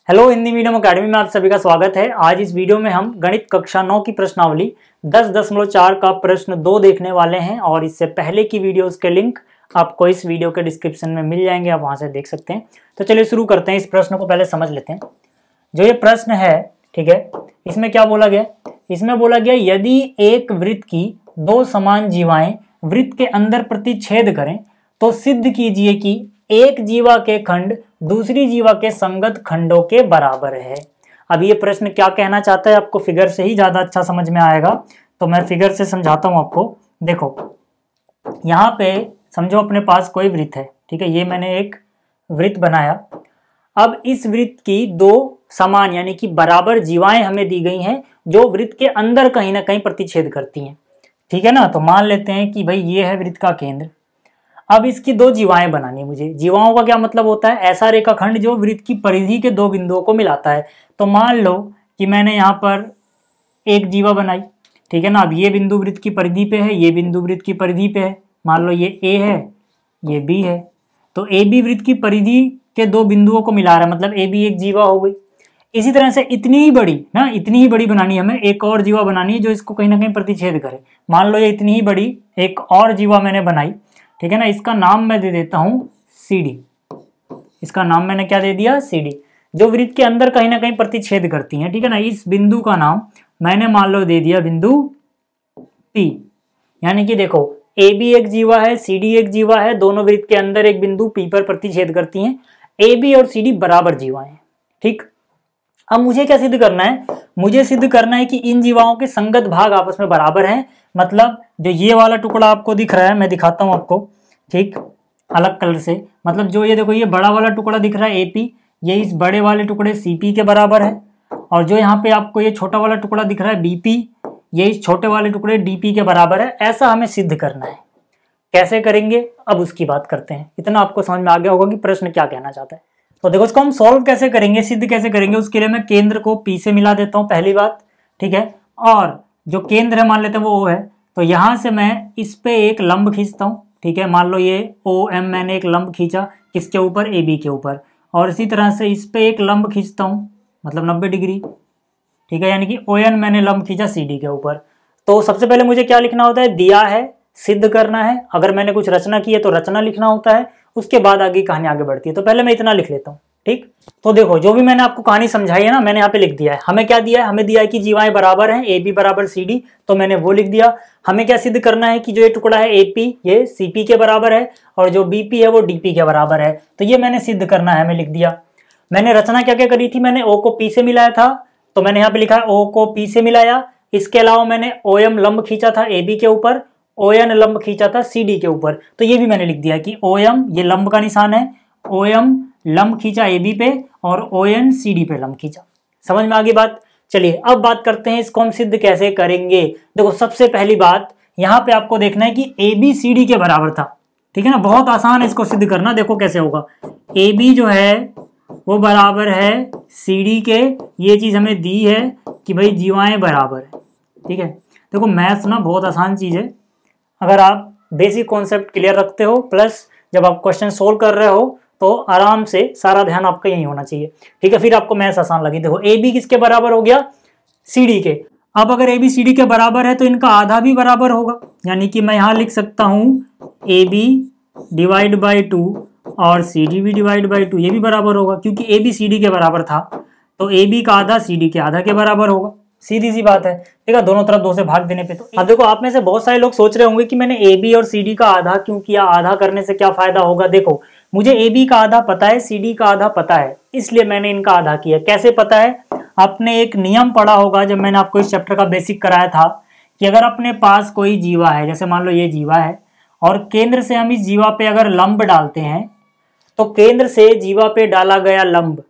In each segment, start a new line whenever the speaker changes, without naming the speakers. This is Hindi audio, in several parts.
हेलो, हिंदी मीडियम अकेडमी में आप सभी का स्वागत है। आज इस वीडियो में हम गणित कक्षा 9 की प्रश्नावली 10.4 का प्रश्न 2 देखने वाले हैं और इससे पहले की वीडियोस के लिंक आपको इस वीडियो के डिस्क्रिप्शन में मिल जाएंगे, आप वहां से देख सकते हैं। तो चलिए शुरू करते हैं। इस प्रश्न को पहले समझ लेते हैं। जो ये प्रश्न है, ठीक है, इसमें क्या बोला गया? इसमें बोला गया यदि एक वृत्त की दो समान जीवाएं वृत्त के अंदर प्रतिच्छेद करें तो सिद्ध कीजिए कि एक जीवा के खंड दूसरी जीवा के संगत खंडों के बराबर है। अब ये प्रश्न क्या कहना चाहता है, आपको फिगर से ही ज्यादा अच्छा समझ में आएगा, तो मैं फिगर से समझाता हूं आपको। देखो, यहाँ पे समझो अपने पास कोई वृत्त है, ठीक है, ये मैंने एक वृत्त बनाया। अब इस वृत्त की दो समान यानी कि बराबर जीवाएं हमें दी गई हैं जो वृत्त के अंदर कहीं ना कहीं प्रतिच्छेद करती हैं, ठीक है ना। तो मान लेते हैं कि भाई ये है वृत्त का केंद्र। अब इसकी दो जीवाएं बनानी है मुझे। जीवाओं का क्या मतलब होता है? ऐसा रेखाखंड जो वृत्त की परिधि के दो बिंदुओं को मिलाता है। तो मान लो कि मैंने यहाँ पर एक जीवा बनाई, ठीक है ना। अब ये बिंदु वृत्त की परिधि पे है, ये बिंदु वृत्त की परिधि पे है। मान लो ये ए है, ये बी है। तो ए बी वृत्त की परिधि के दो बिंदुओं को मिला रहा है, मतलब ए बी एक जीवा हो गई। इसी तरह से इतनी ही बड़ी बनानी है हमें, एक और जीवा बनानी है जो इसको कहीं ना कहीं प्रतिच्छेद करे। मान लो ये इतनी ही बड़ी एक और जीवा मैंने बनाई, ठीक है ना। इसका नाम मैं दे देता हूं सी डी। इसका नाम मैंने क्या दे दिया? सी डी, जो वृत्त के अंदर कहीं ना कहीं प्रतिच्छेद करती हैं, ठीक है ना। इस बिंदु का नाम मैंने मान लो दे दिया बिंदु पी। यानी कि देखो, ए बी एक जीवा है, सी डी एक जीवा है, दोनों वृत्त के अंदर एक बिंदु पी पर प्रतिच्छेद करती हैं। ए बी और सी डी बराबर जीवाएं हैं, ठीक। अब मुझे क्या सिद्ध करना है? मुझे सिद्ध करना है कि इन जीवाओं के संगत भाग आपस में बराबर हैं। मतलब जो ये वाला टुकड़ा आपको दिख रहा है, मैं दिखाता हूं आपको, ठीक, अलग कलर से। मतलब जो ये देखो, ये बड़ा वाला टुकड़ा दिख रहा है एपी, ये इस बड़े वाले टुकड़े सीपी के बराबर है। और जो यहाँ पे आपको ये छोटा वाला टुकड़ा दिख रहा है बीपी, ये इस छोटे वाले टुकड़े डीपी के बराबर है। ऐसा हमें सिद्ध करना है। कैसे करेंगे अब उसकी बात करते हैं। इतना आपको समझ में आ गया होगा कि प्रश्न क्या कहना चाहता है। तो देखो, इसको हम सॉल्व कैसे करेंगे, सिद्ध कैसे करेंगे, उसके लिए मैं केंद्र को पी से मिला देता हूं, पहली बात, ठीक है। और जो केंद्र है मान लेते हैं वो ओ है, तो यहां से मैं इस पे एक लंब खींचता हूं, ठीक है। मान लो ये ओ एम मैंने एक लंब खींचा, किसके ऊपर? ए बी के ऊपर। और इसी तरह से इस पे एक लंब खींचता हूं, मतलब 90 डिग्री, ठीक है। यानी कि ओ एन मैंने लंब खींचा सी डी के ऊपर। तो सबसे पहले मुझे क्या लिखना होता है? दिया है, सिद्ध करना है। अगर मैंने कुछ रचना की है तो रचना लिखना होता है, उसके बाद आगे कहानी आगे बढ़ती है। तो पहले मैं इतना लिख लेता हूँ, ठीक। तो देखो, जो भी मैंने आपको कहानी समझाई है ना, मैंने यहाँ पे लिख दिया है। हमें क्या दिया है? हमें दिया है कि जीवाएं बराबर हैं, ए बी बराबर सी डी, तो मैंने वो लिख दिया। हमें क्या सिद्ध करना है कि जो ये टुकड़ा है एपी ये सीपी के बराबर है और जो बीपी है वो डीपी के बराबर है। तो ये मैंने सिद्ध करना है, हमें लिख दिया। मैंने रचना क्या क्या करी थी? मैंने ओ को पी से मिलाया था, तो मैंने यहाँ पे लिखा है ओ को पी से मिलाया। इसके अलावा मैंने ओ एम लंब खींचा था ए बी के ऊपर, ओ एन लंब खींचा था सी डी के ऊपर। तो ये भी मैंने लिख दिया कि ओ एम ये लंब का निशान है, ओ एम लंब खींचा ए बी पे और ओ एन सी डी पे लंब खींचा। समझ में आ गई बात? चलिए अब बात करते हैं इसको हम सिद्ध कैसे करेंगे। देखो, सबसे पहली बात यहाँ पे आपको देखना है कि ए बी सी डी के बराबर था, ठीक है ना। बहुत आसान है इसको सिद्ध करना। देखो कैसे होगा। ए बी जो है वो बराबर है सी डी के। ये चीज हमें दी है कि भाई जीवाएं बराबर है, ठीक है। देखो, मैथ्स ना बहुत आसान चीज है। अगर आप बेसिक कॉन्सेप्ट क्लियर रखते हो, प्लस जब आप क्वेश्चन सोल्व कर रहे हो तो आराम से सारा ध्यान आपका यही होना चाहिए, ठीक है। फिर आपको मैथ्स आसान लगी। देखो, ए बी किसके बराबर हो गया? सी डी के। अब अगर ए बी सी डी के बराबर है तो इनका आधा भी बराबर होगा। यानी कि मैं यहां लिख सकता हूं ए बी डिवाइड बाई 2 और सी डी भी डिवाइड बाई 2, ये भी बराबर होगा क्योंकि ए बी सी डी के बराबर था। तो ए बी का आधा सी डी के आधा के बराबर होगा। सीधी सी बात है, ठीक है। दोनों तरफ 2 से भाग देने पे। तो अब देखो, आप में से बहुत सारे लोग सोच रहे होंगे कि मैंने ए बी और सी डी का आधा क्यों किया, आधा करने से क्या फायदा होगा। देखो, मुझे ए बी का आधा पता है, सी डी का आधा पता है, इसलिए मैंने इनका आधा किया। कैसे पता है? आपने एक नियम पढ़ा होगा जब मैंने आपको इस चैप्टर का बेसिक कराया था कि अगर अपने पास कोई जीवा है, जैसे मान लो ये जीवा है, और केंद्र से हम इस जीवा पे अगर लंब डालते हैं तो केंद्र से जीवा पे डाला गया लंब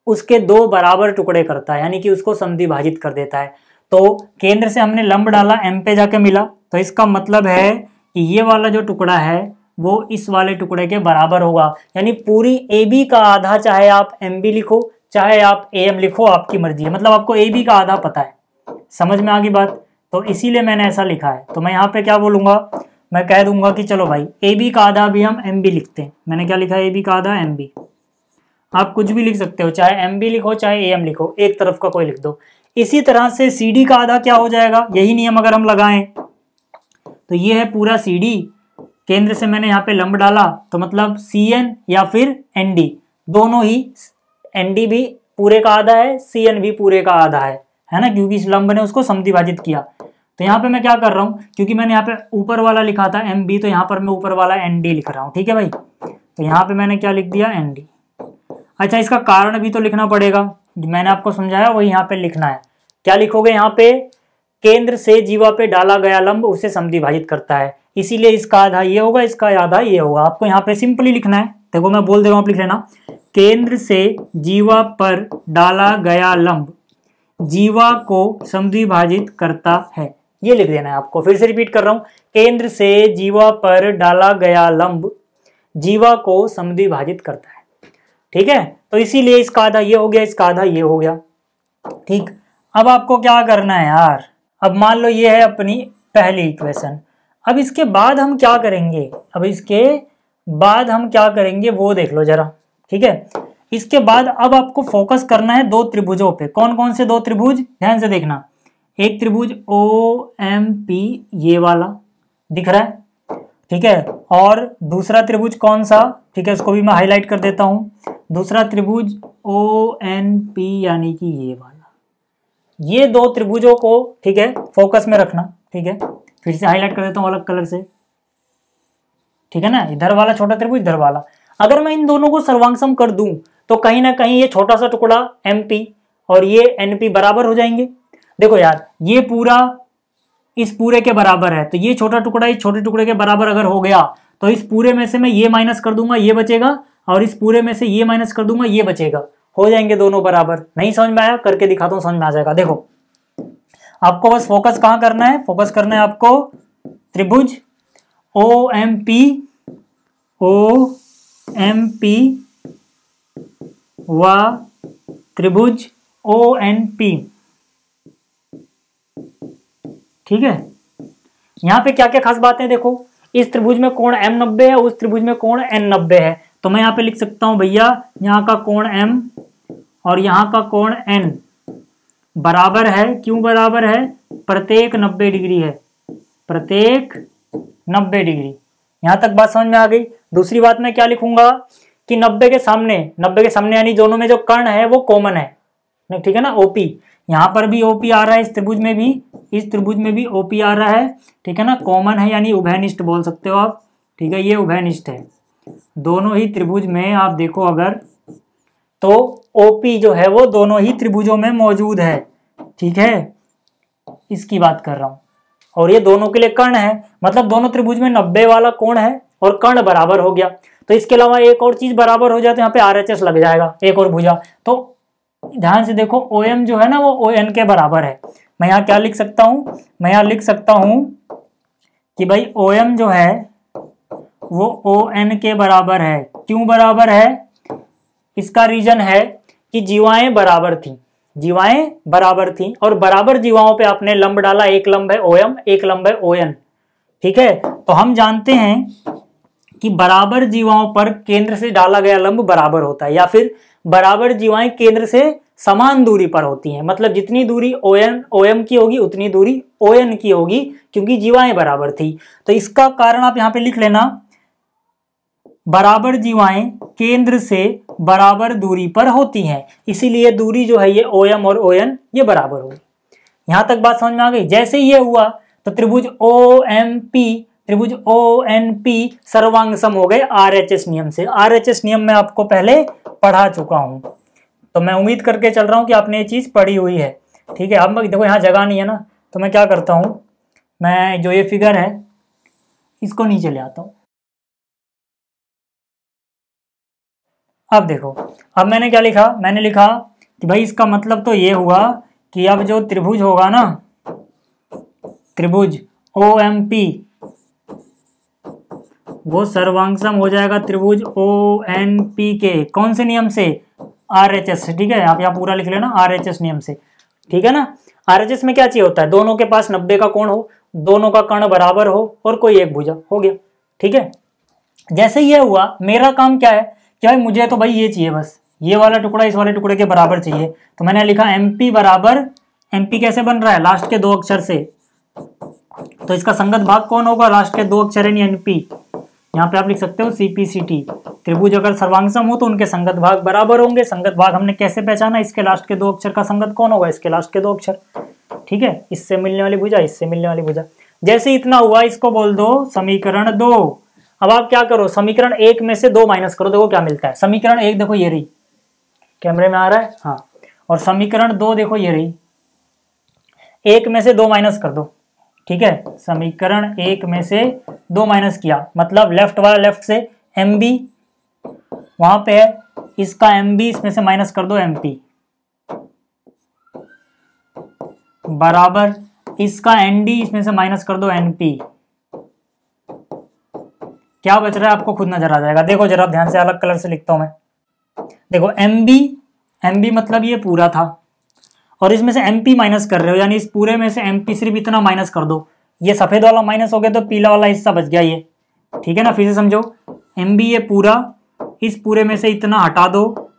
उसके 2 बराबर टुकड़े करता है, यानी कि उसको समद्विभाजित कर देता है। तो केंद्र से हमने लंब डाला, एम पे जाके मिला, तो इसका मतलब है कि ये वाला जो टुकड़ा है वो इस वाले टुकड़े के बराबर होगा। यानी पूरी ए बी का आधा, चाहे आप एम बी लिखो चाहे आप ए एम लिखो, आपकी मर्जी है। मतलब आपको ए बी का आधा पता है। समझ में आ गई बात? तो इसीलिए मैंने ऐसा लिखा है। तो मैं यहाँ पे क्या बोलूंगा? मैं कह दूंगा कि चलो भाई ए बी का आधा भी हम एम बी लिखते हैं। मैंने क्या लिखा है? ए बी का आधा एम बी। आप कुछ भी लिख सकते हो, चाहे एम बी लिखो चाहे ए एम लिखो, एक तरफ का कोई लिख दो। इसी तरह से सी डी का आधा क्या हो जाएगा, यही नियम अगर हम लगाएं तो ये है पूरा सी डी, केंद्र से मैंने यहाँ पे लंब डाला तो मतलब सी एन या फिर एन डी, दोनों ही, एन डी भी पूरे का आधा है, सी एन भी पूरे का आधा है ना, क्योंकि इस लंब ने उसको समद्विभाजित किया। तो यहाँ पे मैं क्या कर रहा हूँ, क्योंकि मैंने यहाँ पे ऊपर वाला लिखा था एम बी, तो यहाँ पर मैं ऊपर वाला एन डी लिख रहा हूँ, ठीक है भाई। तो यहाँ पे मैंने क्या लिख दिया, एन डी। अच्छा, इसका कारण भी तो लिखना पड़ेगा, मैंने आपको समझाया वही यहाँ पे लिखना है। क्या लिखोगे यहाँ पे, केंद्र से जीवा पे डाला गया लंब उसे समद्विभाजित करता है, इसीलिए इसका आधा ये होगा, इसका आधा ये होगा। आपको यहाँ पे सिंपली लिखना है, देखो मैं बोल दे रहा हूँ, आप लिख लेना, केंद्र से जीवा पर डाला गया लंब जीवा को समद्विभाजित करता है, ये लिख देना है आपको। फिर से रिपीट कर रहा हूं, केंद्र से जीवा पर डाला गया लंब जीवा को समद्विभाजित करता है, ठीक है। तो इसीलिए इसका आधा ये हो गया, इसका आधा ये हो गया, ठीक। अब आपको क्या करना है यार, अब मान लो ये है अपनी पहली इक्वेशन, अब इसके बाद हम क्या करेंगे, अब इसके बाद हम क्या करेंगे वो देख लो जरा, ठीक है। इसके बाद अब आपको फोकस करना है दो त्रिभुजों पे। कौन कौन से दो त्रिभुज, ध्यान से देखना, एक त्रिभुज ओ एम पी, ये वाला दिख रहा है, ठीक है, और दूसरा त्रिभुज कौन सा, ठीक है, उसको भी मैं हाईलाइट कर देता हूं, दूसरा त्रिभुज ओ एन पी यानी कि ये वाला। ये दो त्रिभुजों को, ठीक है, फोकस में रखना, ठीक है। फिर से हाईलाइट कर देता हूं अलग कलर से, ठीक है ना, इधर वाला छोटा त्रिभुज, इधर वाला। अगर मैं इन दोनों को सर्वांगसम कर दूं तो कहीं ना कहीं ये छोटा सा टुकड़ा MP और ये NP बराबर हो जाएंगे। देखो यार, ये पूरा इस पूरे के बराबर है, तो ये छोटा टुकड़ा इस छोटे टुकड़े के बराबर अगर हो गया तो इस पूरे में से मैं ये माइनस कर दूंगा, ये बचेगा, और इस पूरे में से ये माइनस कर दूंगा, ये बचेगा, हो जाएंगे दोनों बराबर। नहीं समझ में आया, करके दिखाता हूं, समझ में आ जाएगा। देखो आपको बस फोकस कहां करना है, फोकस करना है आपको त्रिभुज OMP व त्रिभुज ONP, ठीक है। यहां पे क्या क्या खास बातें देखो, इस त्रिभुज में कोण M 90 है, उस त्रिभुज में कोण N 90 है, तो मैं यहां पे लिख सकता हूं भैया, यहां का कोण M और यहां का कोण N बराबर है। क्यों बराबर है, प्रत्येक 90 डिग्री है, प्रत्येक 90 डिग्री। यहां तक बात समझ में आ गई। दूसरी बात मैं क्या लिखूंगा कि 90 के सामने यानी दोनों में जो कर्ण है वो कॉमन है, ठीक है ना, OP। यहां पर भी OP आ रहा है, इस त्रिभुज में भी, इस त्रिभुज में भी OP आ रहा है, ठीक है ना, कॉमन है यानी उभयनिष्ठ बोल सकते हो आप, ठीक है, ये उभयनिष्ठ है। दोनों ही त्रिभुज में आप देखो अगर, तो OP जो है वो दोनों ही त्रिभुजों में मौजूद है, ठीक है, इसकी बात कर रहा हूं। और ये दोनों के लिए कर्ण है, मतलब दोनों त्रिभुज में 90 वाला कोण है और कर्ण बराबर हो गया। तो इसके अलावा एक और चीज बराबर हो जाए तो यहाँ पे RHS लग जाएगा, एक और भुजा। तो ध्यान से देखो, OM जो है ना वो ON के बराबर है। मैं यहाँ क्या लिख सकता हूँ, मैं यहाँ लिख सकता हूँ कि भाई OM जो है वो ON के बराबर है। क्यों बराबर है, इसका रीजन है कि जीवाएं बराबर थी, जीवाएं बराबर थी, और बराबर जीवाओं पे आपने लंब डाला, एक लंब है OM, एक लंब है ON, ठीक है। तो हम जानते हैं कि बराबर जीवाओं पर केंद्र से डाला गया लंब बराबर होता है, या फिर बराबर जीवाएं केंद्र से समान दूरी पर होती हैं, मतलब जितनी दूरी OM की होगी उतनी दूरी ON की होगी, क्योंकि जीवाएं बराबर थी। तो इसका कारण आप यहाँ पे लिख लेना, बराबर जीवाएं केंद्र से बराबर दूरी पर होती हैं, इसीलिए दूरी जो है ये OM और ON ये बराबर होगी। यहां तक बात समझ में आ गई। जैसे ये हुआ तो त्रिभुज OMP त्रिभुज ONP सर्वांगसम हो गए RHS नियम से। RHS नियम मैं आपको पहले पढ़ा चुका हूं, तो मैं उम्मीद करके चल रहा हूं कि आपने ये चीज पढ़ी हुई है, ठीक है। अब देखो यहाँ जगह नहीं है ना, तो मैं क्या करता हूं, मैं जो ये फिगर है इसको नीचे ले आता हूं। अब देखो, अब मैंने क्या लिखा, मैंने लिखा कि भाई इसका मतलब तो ये हुआ कि अब जो त्रिभुज होगा ना, त्रिभुज OMP वो सर्वांगसम हो जाएगा त्रिभुज ONP के कौन से नियम से, RHS, ठीक है। आप यहाँ पूरा लिख लेना, RHS नियम से, ठीक है ना। RHS में क्या चाहिए होता है, दोनों के पास 90 का कोण हो, दोनों का कर्ण बराबर हो और कोई एक भुजा, हो गया, ठीक है। जैसे ये हुआ, मेरा काम क्या है कि भाई मुझे तो भाई ये चाहिए बस, ये वाला टुकड़ा इस वाले टुकड़े के बराबर चाहिए, तो मैंने लिखा MP बराबर, MP कैसे बन रहा है, लास्ट के 2 अक्षर से, तो इसका संगत भाग कौन होगा, लास्ट के 2 अक्षर यानी NP। यहाँ पे आप लिख सकते हो CPCT। त्रिभुज अगर सर्वांगसम हो तो उनके संगत भाग बराबर होंगे। संगत भाग हमने कैसे पहचाना, इसके लास्ट के 2 अक्षर का संगत कौन होगा, इसके लास्ट के 2 अक्षर। ठीक है, इससे मिलने वाली भुजा, इससे मिलने वाली भुजा। जैसे इतना हुआ, इसको बोल दो समीकरण 2। अब आप क्या करो, समीकरण 1 में से 2 माइनस करो, देखो क्या मिलता है। समीकरण 1 देखो ये रही, कैमरे में आ रहा है, हाँ। और समीकरण 2 देखो ये रही, 1 में से 2 माइनस कर दो। ठीक है, समीकरण 1 में से 2 माइनस किया, मतलब लेफ्ट वाला लेफ्ट से MB वहां पे है, इसका MB इसमें से माइनस कर दो MP, बराबर इसका ND इसमें से माइनस कर दो NP। क्या बच रहा है आपको खुद नजर आ जाएगा। देखो जरा ध्यान से, अलग कलर से लिखता हूं मैं। देखो MB मतलब ये पूरा था, और इसमें से MP माइनस कर रहे हो, यानी इस पूरे में से MP सिर्फ इतना माइनस कर दो। ये सफेद वाला माइनस हो गया तो पीला वाला हिस्सा बच गया ये। ठीक है ना, फिर से समझो, MB ये पूरा, इस पूरे में से इतना हटा दो,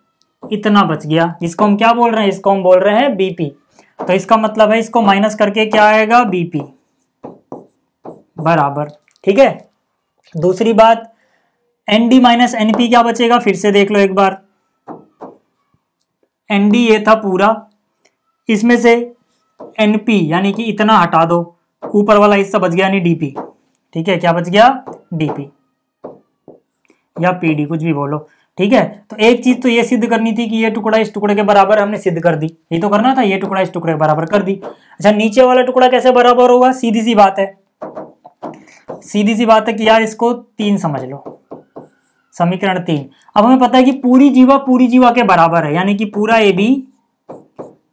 इतना बच गया, जिसको हम क्या बोल रहे हैं, इसको हम बोल रहे हैं BP। तो इसका मतलब है इसको माइनस करके क्या आएगा, BP बराबर। ठीक है, दूसरी बात, ND माइनस NP क्या बचेगा, फिर से देख लो एक बार। ND ये था पूरा, इसमें से NP यानी कि इतना हटा दो, ऊपर वाला हिस्सा बच गया यानी DP। ठीक है, क्या बच गया, DP या PD, कुछ भी बोलो। ठीक है, तो एक चीज तो ये सिद्ध करनी थी कि ये टुकड़ा इस टुकड़े के बराबर, हमने सिद्ध कर दी। ये तो करना था, ये टुकड़ा इस टुकड़े के बराबर कर दी। अच्छा, नीचे वाला टुकड़ा कैसे बराबर होगा, सीधी सी बात है, सीधी सी बात है कि यार इसको 3 समझ लो, समीकरण 3। अब हमें पता है कि पूरी जीवा के बराबर है, यानी कि पूरा AB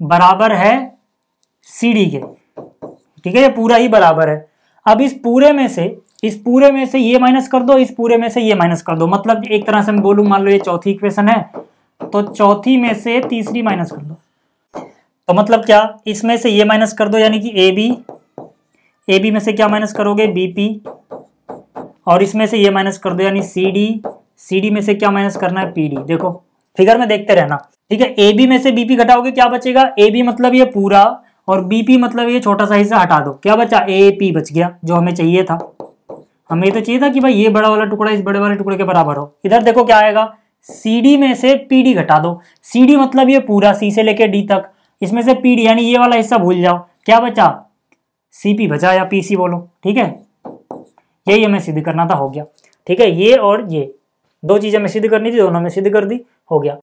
बराबर है CD के। ठीक है, ये पूरा ही बराबर है। अब इस पूरे में से ये माइनस कर दो, इस पूरे में से ये माइनस कर दो, मतलब एक तरह से मैं बोलूं, मान लो ये चौथी इक्वेशन है, तो चौथी में से तीसरी माइनस कर दो। तो मतलब क्या, इसमें से ये माइनस कर दो यानी कि AB में से क्या माइनस करोगे, BP, और इसमें से ये माइनस कर दो यानी CD में से क्या माइनस करना है, PD। देखो फिगर में देखते रहना। ठीक है, AB में से BP घटाओगे, क्या बचेगा, AB मतलब ये पूरा, और BP मतलब ये छोटा सा हिस्सा हटा दो, क्या बचा, AP बच गया, जो हमें चाहिए था। हमें तो चाहिए था कि भाई ये बड़ा वाला टुकड़ा इस बड़े वाले टुकड़े के बराबर हो। इधर देखो क्या आएगा, CD में से PD घटा दो, CD मतलब ये पूरा C से लेके D तक, इसमें से PD यानी ये वाला हिस्सा भूल जाओ, क्या बचा, CP बचा या PC बोलो। ठीक है, यही हमें सिद्ध करना था, हो गया। ठीक है, ये और ये 2 चीजें हमें सिद्ध करनी थी, दोनों में सिद्ध कर दी, हो गया।